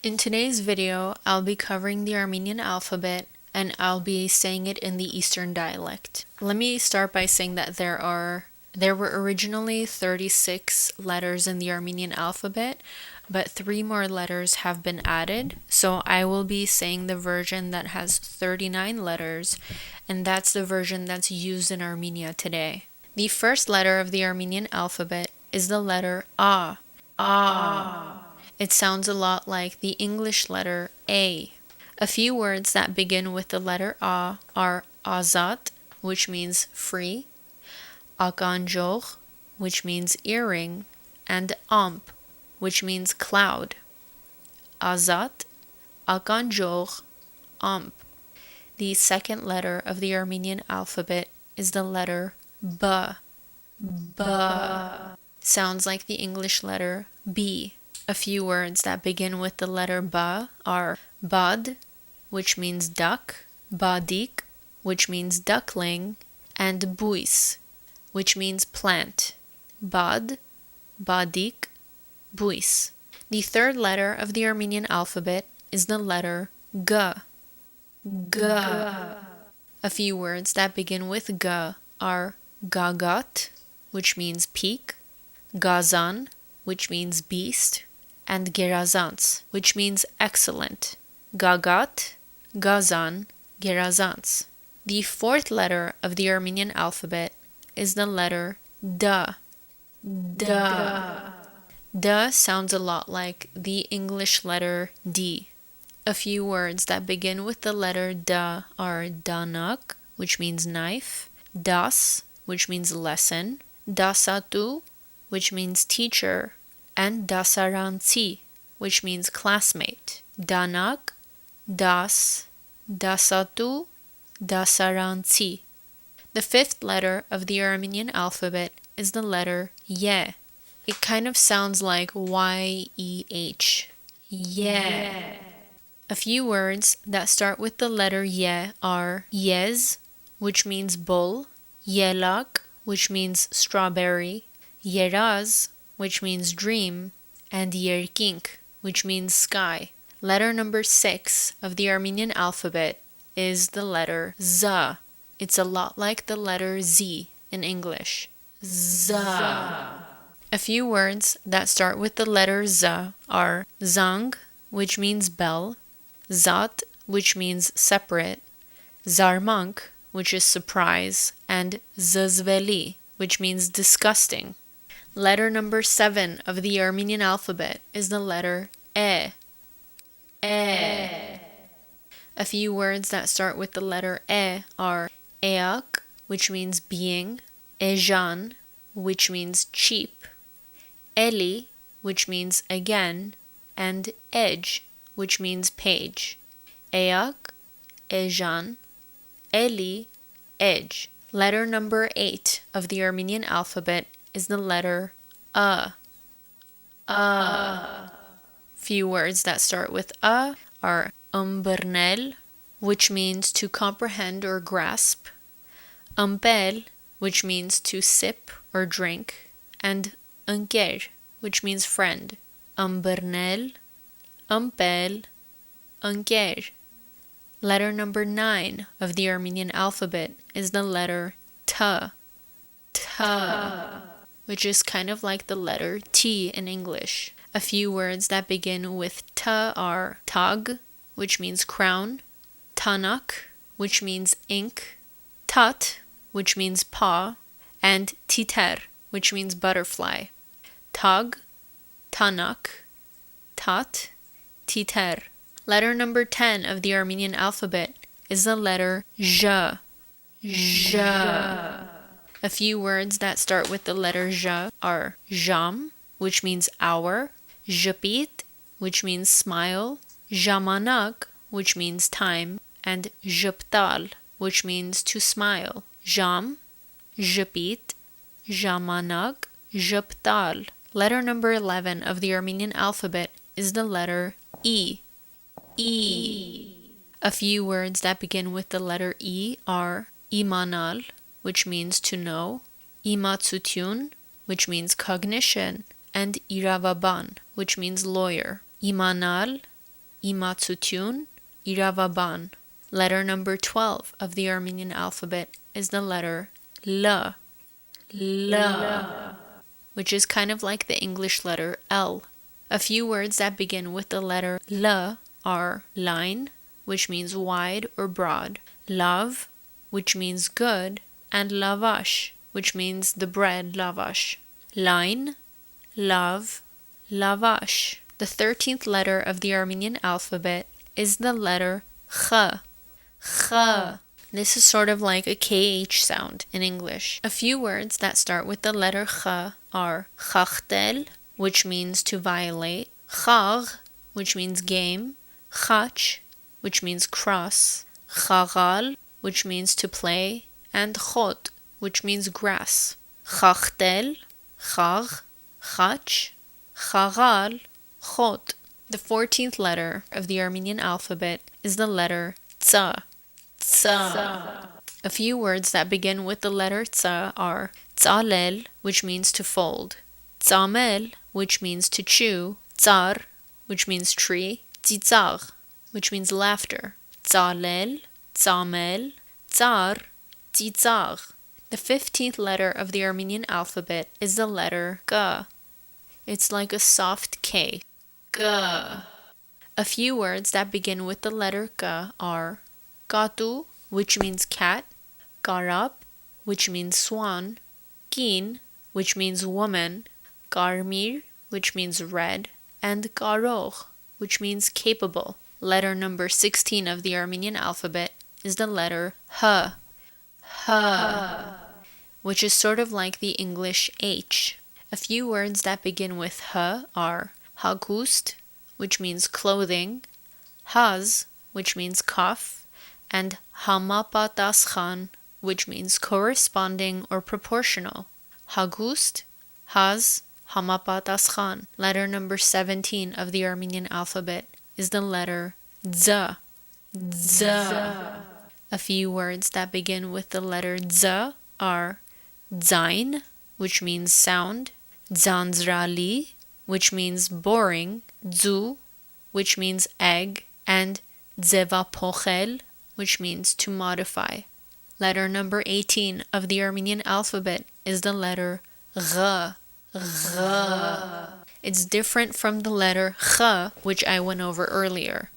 In today's video, I'll be covering the Armenian alphabet and I'll be saying it in the Eastern dialect. Let me start by saying that there were originally 36 letters in the Armenian alphabet, but 3 more letters have been added. So I will be saying the version that has 39 letters, and that's the version that's used in Armenia today. The first letter of the Armenian alphabet is the letter A. It sounds a lot like the English letter A. A few words that begin with the letter A are azat, which means free, akanjogh, which means earring, and amp, which means cloud. Azat, akanjogh, amp. The second letter of the Armenian alphabet is the letter B. Sounds like the English letter B. A few words that begin with the letter ba are bad, which means duck, badik, which means duckling, and buis, which means plant. Bad, badik, buis. The third letter of the Armenian alphabet is the letter g. A few words that begin with g are gagat, which means peak, gazan, which means beast, and gerazans, which means excellent. Gagat, gazan, gerazans. The fourth letter of the Armenian alphabet is the letter D. D sounds a lot like the English letter D. A few words that begin with the letter D are danak, which means knife, das, which means lesson, dasatu, which means teacher, and dasaranci, which means classmate. Danak, das, dasatu, dasaranci. The fifth letter of the Armenian alphabet is the letter Ye. It kind of sounds like Y-E-H. Ye. A few words that start with the letter Ye are Yez, which means bull, Yelak, which means strawberry, Yeraz, which means dream, and Yerkink, which means sky. Letter number 6 of the Armenian alphabet is the letter Z. It's a lot like the letter Z in English. Z. A few words that start with the letter Z are Zang, which means bell, Zat, which means separate, Zarmank, which is surprise, and Zazveli, which means disgusting. Letter number 7 of the Armenian alphabet is the letter E. A few words that start with the letter E are Eak, which means being, Ejan, which means cheap, Eli, which means again, and Edge, which means page. Eak, Ejan, Eli, Edge. Letter number 8 of the Armenian alphabet is the letter A. Few words that start with A are umbernel, which means to comprehend or grasp, umpel, which means to sip or drink, and unker, which means friend. Umbernel, umpel, unker. Letter number 9 of the Armenian alphabet is the letter T. Which is kind of like the letter T in English. A few words that begin with T are tag, which means crown, tanak, which means ink, tat, which means paw, and titer, which means butterfly. Tag, tanak, tat, titer. Letter number 10 of the Armenian alphabet is the letter J. A few words that start with the letter J are jam, which means hour, jpit, which means smile, jamanak, which means time, and jptal, which means to smile. Jam, jpit, jamanak, jptal. Letter number 11 of the Armenian alphabet is the letter E. A few words that begin with the letter E are imanal, which means to know, imatsutun, which means cognition, and iravaban, which means lawyer. Imanal, imatsutun, iravaban. Letter number 12 of the Armenian alphabet is the letter L, L, which is kind of like the English letter L. A few words that begin with the letter L are line, which means wide or broad, lav, which means good, and lavash, which means the bread lavash. Line, lav, lavash. The 13th letter of the Armenian alphabet is the letter Ch. Ch. This is sort of like a KH sound in English. A few words that start with the letter Ch are chachtel, which means to violate, chag, which means game, chach, which means cross, chagal, which means to play, and chot, which means grass. Chachtel, chag, chach, chagal, chot. The 14th letter of the Armenian alphabet is the letter Tsa. Tsa. A few words that begin with the letter Tsa are Tsalel, which means to fold, Tsamel, which means to chew, Tsar, which means tree, Tzitsar, which means laughter. Tsalel, Tsamel, Tsar, Tzitsar. The 15th letter of the Armenian alphabet is the letter G. It's like a soft K. G. A few words that begin with the letter G are Gatu, which means cat, Garab, which means swan, Gin, which means woman, Garmir, which means red, and Garog, which means capable. Letter number 16 of the Armenian alphabet is the letter H. H, which is sort of like the English H. A few words that begin with H are Hagust, which means clothing, Haz, which means cuff, and Hamapatashan, which means corresponding or proportional. Hagust, Haz, Hamapatashan. Letter number 17 of the Armenian alphabet is the letter Z. Z. A few words that begin with the letter Z are Zain, which means sound, Zanzrali, which means boring, Zu, which means egg, and Zevapochel, which means to modify. Letter number 18 of the Armenian alphabet is the letter G. G. It's different from the letter Ch, which I went over earlier.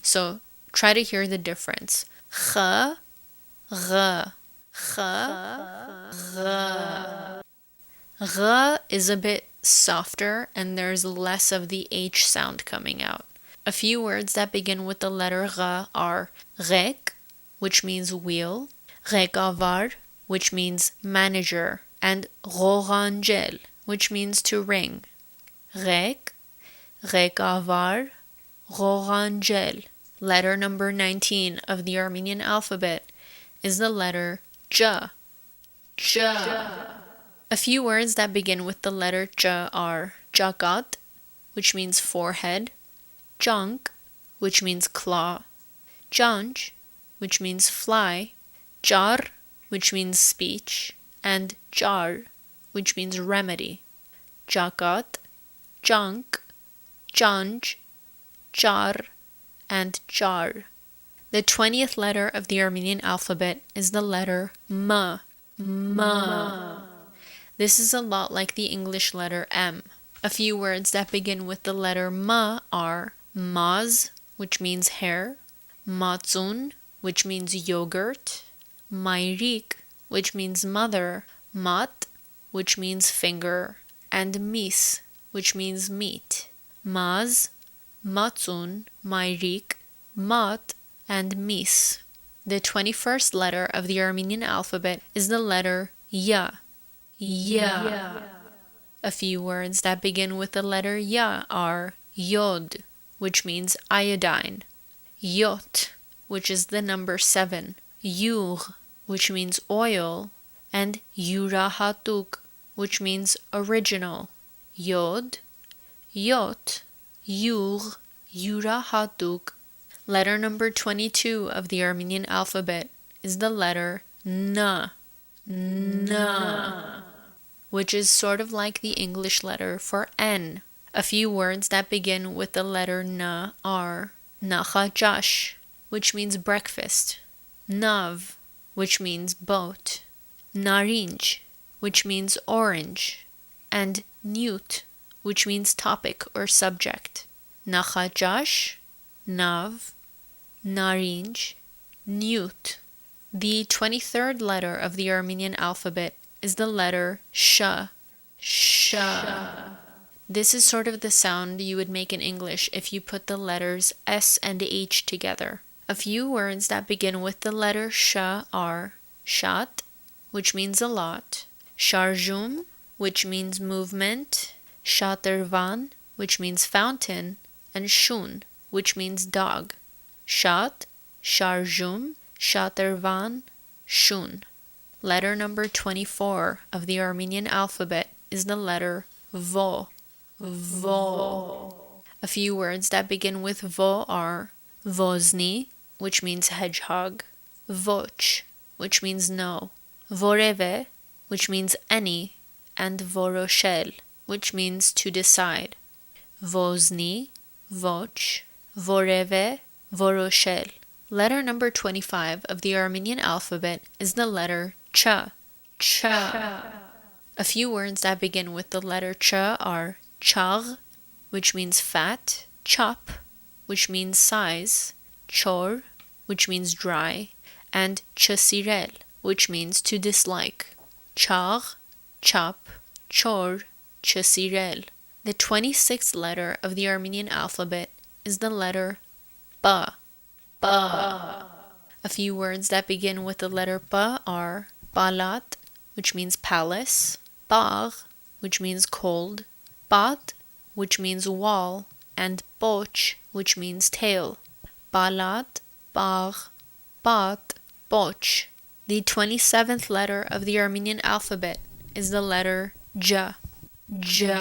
So try to hear the difference. Ch, G. Ch, G. G is a bit softer and there's less of the H sound coming out. A few words that begin with the letter G are Rek, which means wheel, Rekavar, which means manager, and Rorangel, which means to ring. Rek, Rekavar, Rorangel. Letter number 19 of the Armenian alphabet is the letter J. J. A few words that begin with the letter J are Jagat, which means forehead, Junk, which means claw, Janj, which means fly, Jar, which means speech, and Jar, which means remedy. Jagat, Junk, Janj, Jar, and Jar. The 20th letter of the Armenian alphabet is the letter M. M. This is a lot like the English letter M. A few words that begin with the letter M are Maz, which means hair, Matzun, which means yogurt, Mairik, which means mother, Mat, which means finger, and Mis, which means meat. Maz, Matzun, Mairik, Mat, and Mis. The 21st letter of the Armenian alphabet is the letter Ya. Ya. A few words that begin with the letter Ya are Yod, which means iodine, Yot, which is the number 7, Yur, which means oil, and Yurahatuk, which means original. Yod, Yot, Yur, Yurahatuk. Letter number 22 of the Armenian alphabet is the letter N. N, which is sort of like the English letter for N. A few words that begin with the letter N are Nachajash, which means breakfast. Nav, which means boat. Narinj, which means orange. And Newt, which means topic or subject. Nachajash, Nav, Narinj, Newt. The 23rd letter of the Armenian alphabet is the letter sh. Sh. This is sort of the sound you would make in English if you put the letters S and H together. A few words that begin with the letter sh are shat, which means a lot, sharjum, which means movement, shatervan, which means fountain, and shun, which means dog. Shat, sharjum, shatervan, shun. Letter number 24 of the Armenian alphabet is the letter vo. Vo. A few words that begin with vo are vozni, which means hedgehog, voch, which means no, voreve, which means any, and voroshel, which means to decide. Vozni, voch, voreve, voroshel. Letter number 25 of the Armenian alphabet is the letter ch. Ch. A few words that begin with the letter ch are char, which means fat, chop, which means size, chor, which means dry, and chasirel, which means to dislike. Char, chop, chor, chasirel. The 26th letter of the Armenian alphabet is the letter ba. Ba. A few words that begin with the letter ba are balat, which means palace, bar, which means cold, bat, which means wall, and boch, which means tail. Balat, bar, bat, boch. The 27th letter of the Armenian alphabet is the letter j. J.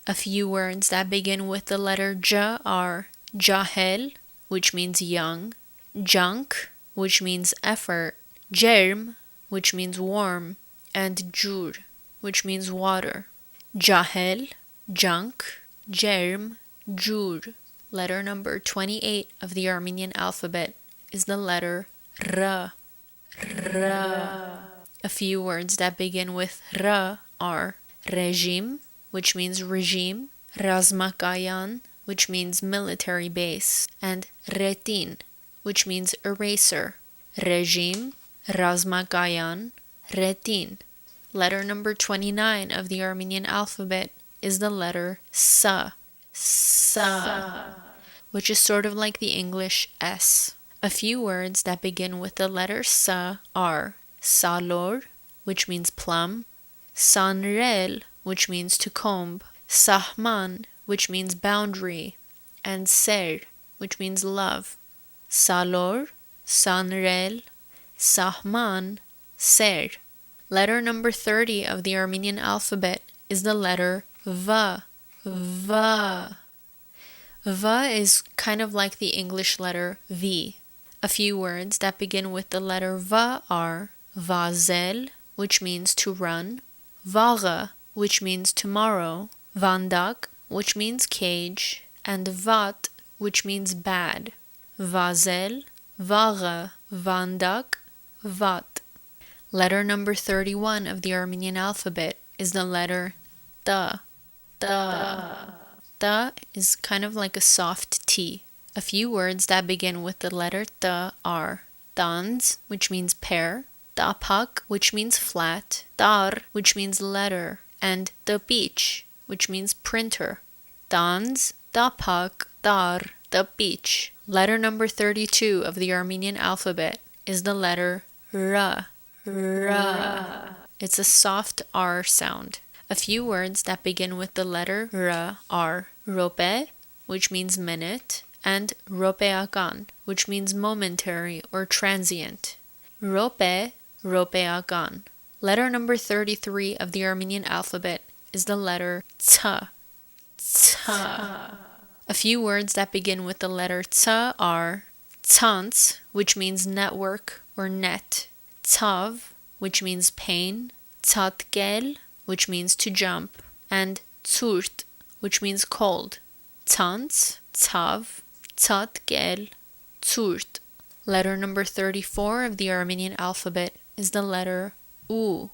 A few words that begin with the letter j are jahel, which means young, junk, which means effort, germ, which means warm, and jur, which means water. Jahel, junk, germ, jur. Letter number 28 of the Armenian alphabet is the letter r. R. A few words that begin with r are regime, which means regime, razmakayan, which means military base, and retin, which means eraser. Regime, razmakayan, retin. Letter number 29 of the Armenian alphabet is the letter sa. Sa. Which is sort of like the English S. A few words that begin with the letter sa are salor, which means plum, sanrel, which means to comb, sahman, which means boundary, and ser, which means love. Salor, sanrel, sahman, ser. Letter number 30 of the Armenian alphabet is the letter va. Va. Va is kind of like the English letter V. A few words that begin with the letter va are vazel, which means to run, vaga, which means tomorrow, vandak, which means cage, and vat, which means bad. Vazel, vaga, vandak, vat. Letter number 31 of the Armenian alphabet is the letter ta. Ta. Ta is kind of like a soft T. A few words that begin with the letter ta are dans, which means pear, tapak, which means flat, tar, which means letter, and tapich, which means printer. Dans, tapak, tar, tapich. Letter number 32 of the Armenian alphabet is the letter ra. Ra. It's a soft R sound. A few words that begin with the letter ra are rope, which means minute, and ropeagan, which means momentary or transient. Rope, ropeagan. Letter number 33 of the Armenian alphabet is the letter ta. Ta. A few words that begin with the letter ta are tants, which means network or net, tav, which means pain, tatgel, which means to jump, and tsurt, which means cold. Tants, tav, Tzatkel, tsurt. Letter number 34 of the Armenian alphabet is the letter U.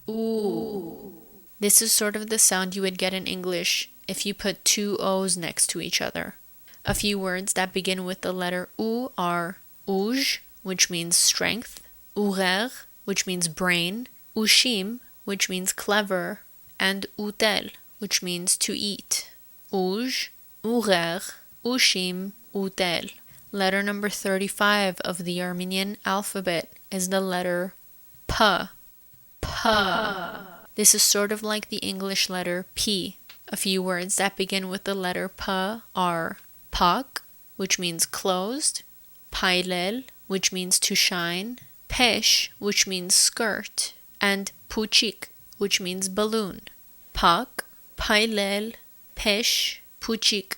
U. This is sort of the sound you would get in English if you put two O's next to each other. A few words that begin with the letter U are uj, which means strength, urer, which means brain, ushim, which means clever, and utel, which means to eat. Uj, urer, ushim, utel. Letter number 35 of the Armenian alphabet is the letter P. P. This is sort of like the English letter P. A few words that begin with the letter P are pak, which means closed, pailel, which means to shine, pesh, which means skirt, and puchik, which means balloon. Pak, pailel, pesh, puchik.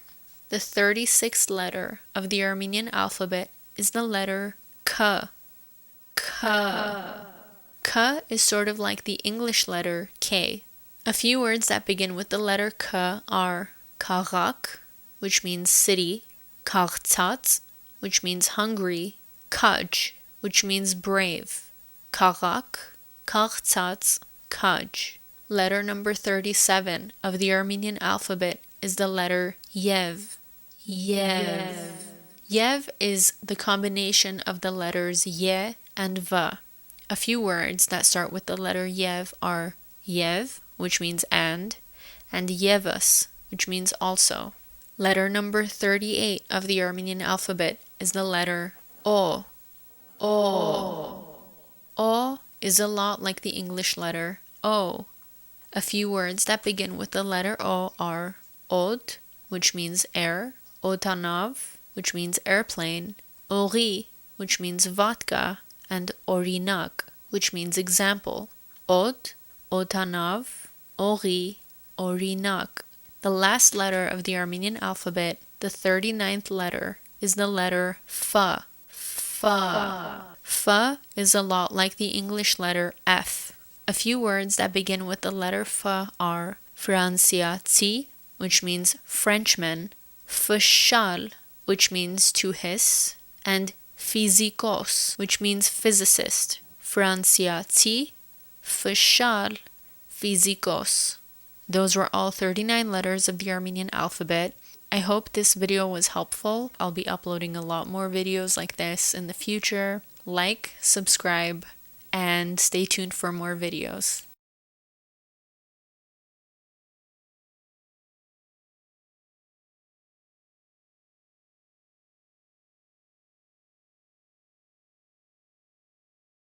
The 36th letter of the Armenian alphabet is the letter K. K. K is sort of like the English letter K. A few words that begin with the letter K are karak, which means city, kartsats, which means hungry, kaj, which means brave. Karak, kartsats, kaj. Letter number 37 of the Armenian alphabet is the letter Yev. Yev. Yev is the combination of the letters Ye and V. A few words that start with the letter Yev are Yev, which means and Yevas, which means also. Letter number 38 of the Armenian alphabet is the letter O. O. O is a lot like the English letter O. A few words that begin with the letter O are Od, which means air, Otanav, which means airplane, Ori, which means vodka, and Orinak, which means example. Od, Otanav, Ori, Orinak. The last letter of the Armenian alphabet, the 39th letter, is the letter F. F. F is a lot like the English letter F. A few words that begin with the letter F are Franciati, which means Frenchman, Fshal, which means to hiss, and Physikos, which means physicist. Franciati, Fshal, Physikos. Those were all 39 letters of the Armenian alphabet. I hope this video was helpful. I'll be uploading a lot more videos like this in the future. Like, subscribe, and stay tuned for more videos.